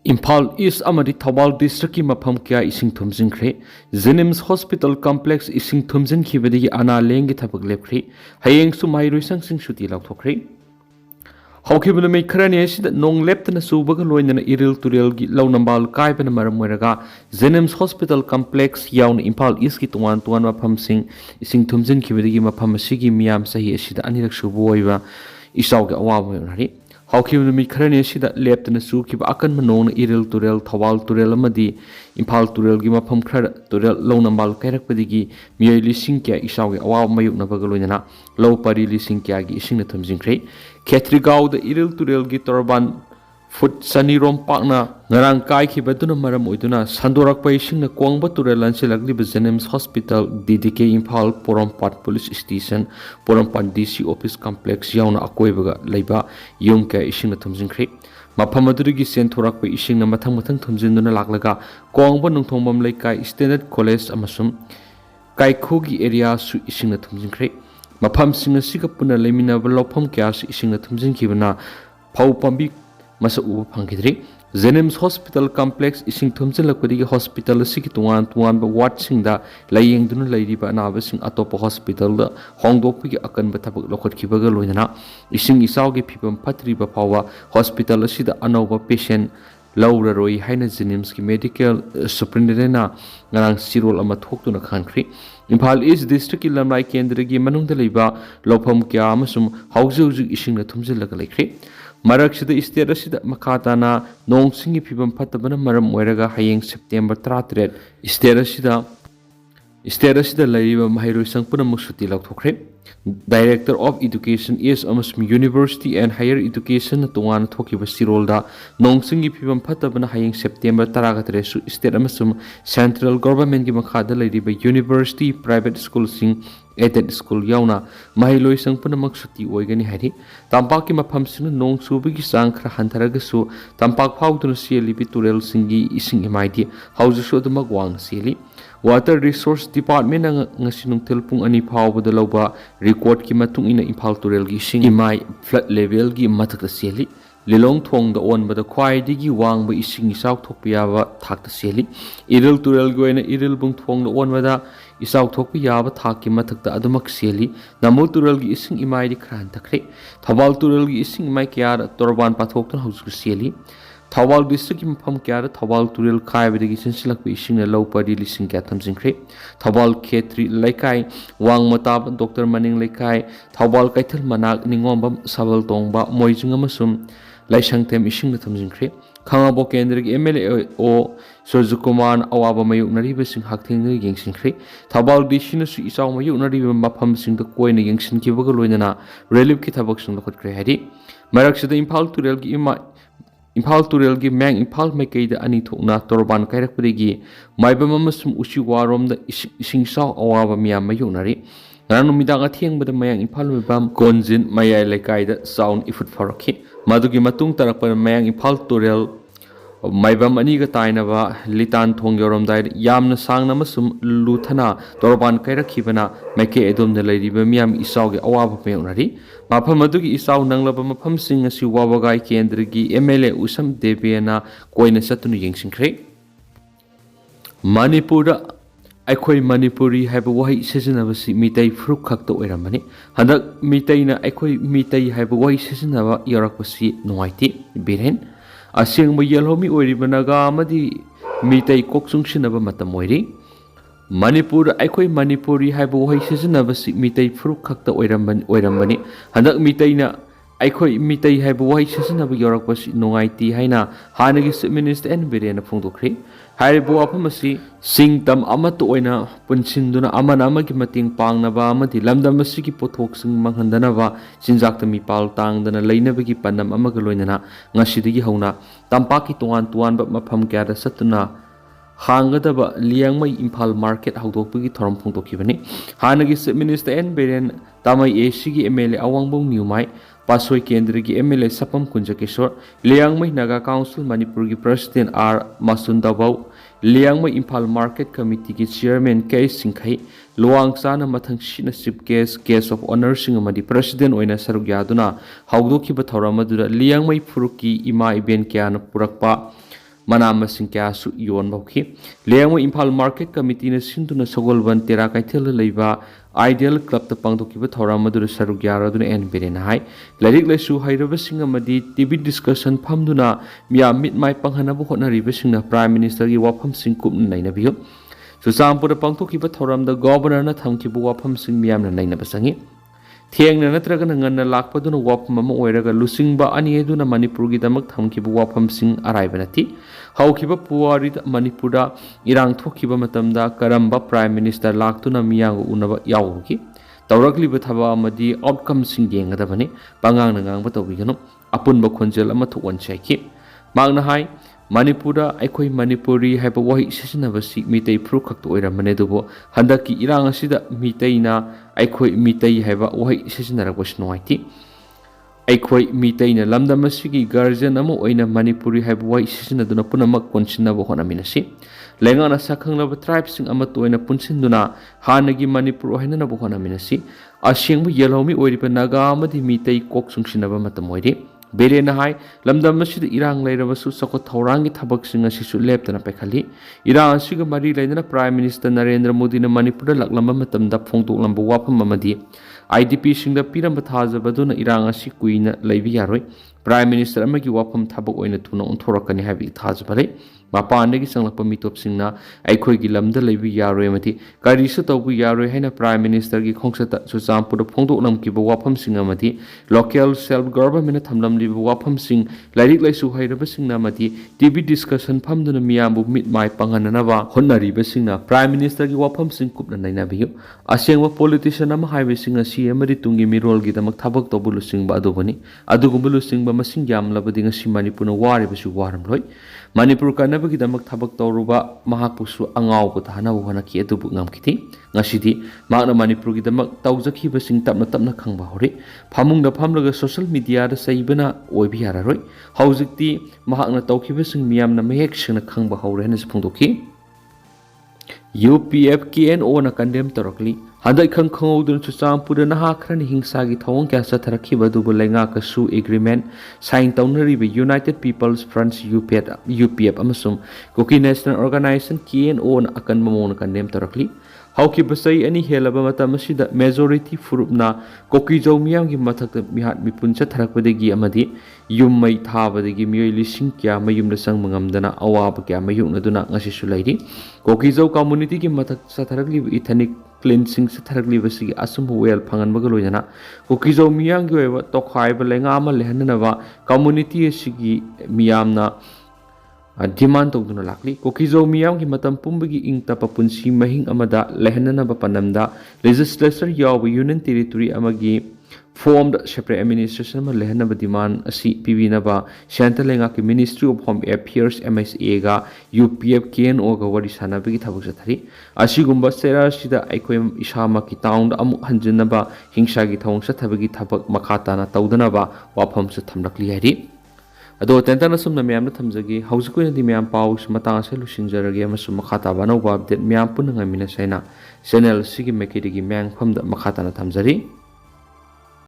Imphal East amadi Thawal District ki mafam kya ising thumjingkhre Jenims Hospital Complex ising thumjinkhibadagi ana lengi thabak lepkhre hayeng su mairoisang sing shuti lauthokre hawkhibna mai kharani asida nong leptana subaga loinana iril turel gi lawnambal kaibana maram moiraga Jenims Hospital Complex yawn Imphal East ki tuan mafam sing ising thumjinkhibadagi mafam asigi miyam sahi asida anirak subu oiba isawge awabu yonari hawkhibna mi kharani asida leptana sukiba akan manong iril turel Thawal turel amadi Imphal turel gi mafam khara turel lawnambal kairakpadigi miyai lising kya isawge awabu mayukna bagaloinana law pari lising kya gi ising na thumjingkhre Khetrigao da iril turel gi torban foot sani rom pakna ngarang kai ki baduna maram oiduna sandorak pa ising na kwangba turel ansilagli Jenims Hospital DDK Imphal Porampat Police Station Porampat DC Office Complex yauna akoibaga leiba yung ka ising na thumjingkhre mafam adurigi sentorak pa ising na mathang thumjinduna laklaga kwangba nungthongbam leikai Standard College amasum kaikhogi area su ising na thumjingkhre mafam sing asiga puna leiminaba lawpham kya su ising na thumjinkhibana phau pambi masa uba phangkidri Jenims Hospital Complex ising thumjinlakpadigi hospital asigi tuan ba ward singda layengduna leiriba anaba sing atopa hospital da hongdokpigi akanba thabak lokhatkhibaga loinana ising isawge phibam phatriba phawa hospital asida anauba patient lauraroi haina Jenims ki medical superintendent ngarang sirol ama thoktuna khankhri Imphal East District ki lamlai kendra gi manungda leiba lawpham kya amasum hawjawji ising na thumjilaga lekhri Maraksida state asida makhatana nong singi phibam phatabana maram oiraga hayeng September 13 state asida laiba mahairoi sangpuna musuti lauthokre Director of Education is amasum University and Higher Education tuan thokiba sirolda nong singi phibam phatabana hayeng September 13 su state amasum central government gi makhada laiba university private school sing aided school yauna mahiloi sangpuna maksuti oigani hari tampak ki mafam sing nong subigi sang khra hantharaga su tampak phauduna seli biturel singi ising imaidi hauju so duma gwang seli Water Resource Department ngasi nungtel pung ani phawbada loba record ki matung ina Imphal turel gi ising imai flood level gi mathakta seli Lilong thong da on bada khwai digi wang ba ising isaw thokpiya ba thakta seli iril turel goina iril bung thong da on bada isaw thokpiya ba thakki mathakta adumak seli namul turel gi ising imai di khran takre Thawal turel gi ising imai kya torban pathoktan hausu seli Thawal district ki mafam kya Thawal turel khai bidagi sinsilak bi ising na law pari lising kya thamjingkhre Thawal Khetri laikai wang matab Dr Maning laikai Thawal kaithal manak ningombam sabal tongba moijing amasum laisangtem ising na thamjingkhre khangabo kendra gi MLA o Sojukuman awaba mayuk nariba sing hakthengna yengsingkhre Thawal dishina su isaw mayuk nariba mafam sing da koina yengsingkibaga loinana relief ki thabak sing lokhatkre hari maraksida Imphal turel gi mang Imphal Meetei da ani thokna torban kairakpadigi maibam amasum usi warom da ising saw awaba miyam mayuknari ngarang numidang athiengbada mayang Imphal mibam konjin mayai laikai da sound ifut farakhi madugi matung tarakpa mayang Imphal turel maibam ani ga tainaba litan thong yoromdai yamna sangna amasum luthana torban kairakhibana Meetei edom da leiriba miyam isawge awaba mayuknari mafam adugi isaw nanglaba mafam sing asi wabagai kendra gi MLA usam debena koina satunu yengsingkhre Manipura Aikhoi Manipuri haiba wahi sejanaba si Meetei furuk khakta oiramani handak Meetei na aikhoi Meetei haiba wahi sejanaba yarakpa si Nungaite Biren asengba yelhomi oiriba Naga amadi Meetei koksungsinaba matam oiri Manipur aikhoi Manipuri haiba wahi sejanaba si Meetei furuk khakta oirambani handak Meetei na aikhoi Meetei haiba wahi sejanaba yarakpa si Nungaite haina hanagi Chief Minister and Biren phongdokre haibu apamasi singtam amatu oina punsinduna amana amagi mating pangnaba amadi lamdam asigi pothok sing manghandanaba sinjakta mipal tangdana leinabagi panam amaga loinana ngasidigi hauna tampaki tuan ba mafam kya da satuna hangadaba liangmai Imphal market hawdokpagi thoram phongdokibani hanagi Chief Minister and Biren tamai ACG MLA awangbong niumai Pasoi Kendra gi MLA Sapam Kunjakeshwar Liangmai Naga Council Manipur gi President R Masundabau Liangmai Imphal Market Committee gi Chairman K Singkhai Luang Sana Mathang Shina Chief Guest of Honor sing amadi President oina saruk yaduna hawdokhiba thoram adura Liangmai Furuki Ima Iben Kyana Purakpa mana masing kya su yon bauki lengmo Imphal Market Committee na sinduna Sogolban Tera Kaithel leiba Ideal Club ta pangdokiba thoram madura saruk yara duna en Biren hai larik laisu hairaba sing amadi TV discussion phamduna miya mitmai panghanaba hotnariba singna Prime Minister gi wafam sing kupna nainabiyo Susampura pangdokiba thoram da governor na thamkibu wafam sing miyamna nainaba sangi Thiengna natraga nganna lakpaduna wafam ama oiraga lusingba ani eduna Manipur gi damak thamkibu wafam sing araiba nati haukiba puwari Manipura irang thokiba matamda karamba Prime Minister laktuna miyang unaba yawgi tawrakliba thaba amadi outcome sing yengadabani pangang nangangba tawbigano apunba khonjel ama thokwan chaiki magna hai Manipura aikoi Manipuri haiba wahi sisinabasi Meetei Pru khakto oiramane dubo handaki irang asida Meetei na aikoi Meetei haiba wahi sisinarabas noaiti aikoi Meetei na lamdamasigi guardian ama oina Manipuri haiba wahi sisinaduna punamak konsinaba honaminasi lengana sakhanglaba tribes sing ama toina punsinduna hanagi Manipur ohinanaba honaminasi asyengbu yelhomi oiriba Naga amadi Meetei kok sungsinaba matamoiri Biren hai lamdam masjid irang lairabasu sako thaurangi thabak singa sisu leptana pekhali irang asiga mari lainana Prime Minister Narendra Modi na Manipur laklamba matamda phongtok lamba wafam amadi IDP singda piramba thajabaduna irang asi kuina leibi yaroi Prime Minister amagi wafam thabak oina thuna onthorakani habi thajabale mapandagi sanglakpa mitop singna aikoi gi lamda leibi yaroi amati karisu tawbu yaroi haina Prime Minister gi khongsata suchampur phongtok namkiba wafam singa amati local self government thamlamli wafam sing lairik laisu hairaba singna amati TV discussion phamduna miyambu mitmai pangananaba honnariba singna Prime Minister gi wafam sing kupna nainabiyo asengwa politician ama haibe singa si amari tungi mirol gi damak thabak tobulu singba adobani adugumulu singba masing yamlabadi ngasi Manipur na waribasu waramloi Manipur kanabagi damak thabak tawruba mahakpusu angau ko thana hona ki adubu ngamkiti ngasidi magna Manipur gi damak tawjakhiba sing tapna tapna khangba hore phamungda phamlaga social media da saibana oibi yararoi haujikti mahakna tawkhiba sing miyamna mehek singna khangba hore hena sphungdoki UPF KNO na condemn tarakli handai khang khangudun Suchampur na hakhrani hingsagi thawang kya satharakhiba dubu lenga ka su agreement sign tawnari be United People's Front UPF amasum Kuki National Organization KNO na akan mamon condemn tarakli hauki basai ani helaba matamasida majority furupna Kuki Zo miyam gi mathak mihat mipuncha tharakpadegi amadi yummai thabadegi miyoi lising kya mayumna sang mangamdana awaba kya mayukna duna ngasi sulairi Kuki Zo community gi mathak satharakli ethnic cleansing satharakli basi asum well phangan bagaloyana Kuki Zo miyam gi oiba tokhai ba lenga ama lehanaba community sigi miyamna demand tawduna lakli Kuki Zo miyam gi matam pumbagi ingtapa punsi mahing amada lehanaba panamda legislature yaw union territory amagi formed separate administration ma lehanaba demand asi pibinaba central lenga ki Ministry of Home Affairs MSA ga UPF KNO ga wari sanabagi thabuk sathari asigumba sera sida aikoi isama ki town da amu hanjinaba hingsa gi thawng sathabagi thabak makhata na tawdanaba wafam sa thamlakli hari ado tentana sumna miyamna thamjagi haujikuina di miyam paus matang ase lusinjarage amasum makhata banau update miyam punanga mina saina channel sigi mekidigi myang phamda makhata na thamjari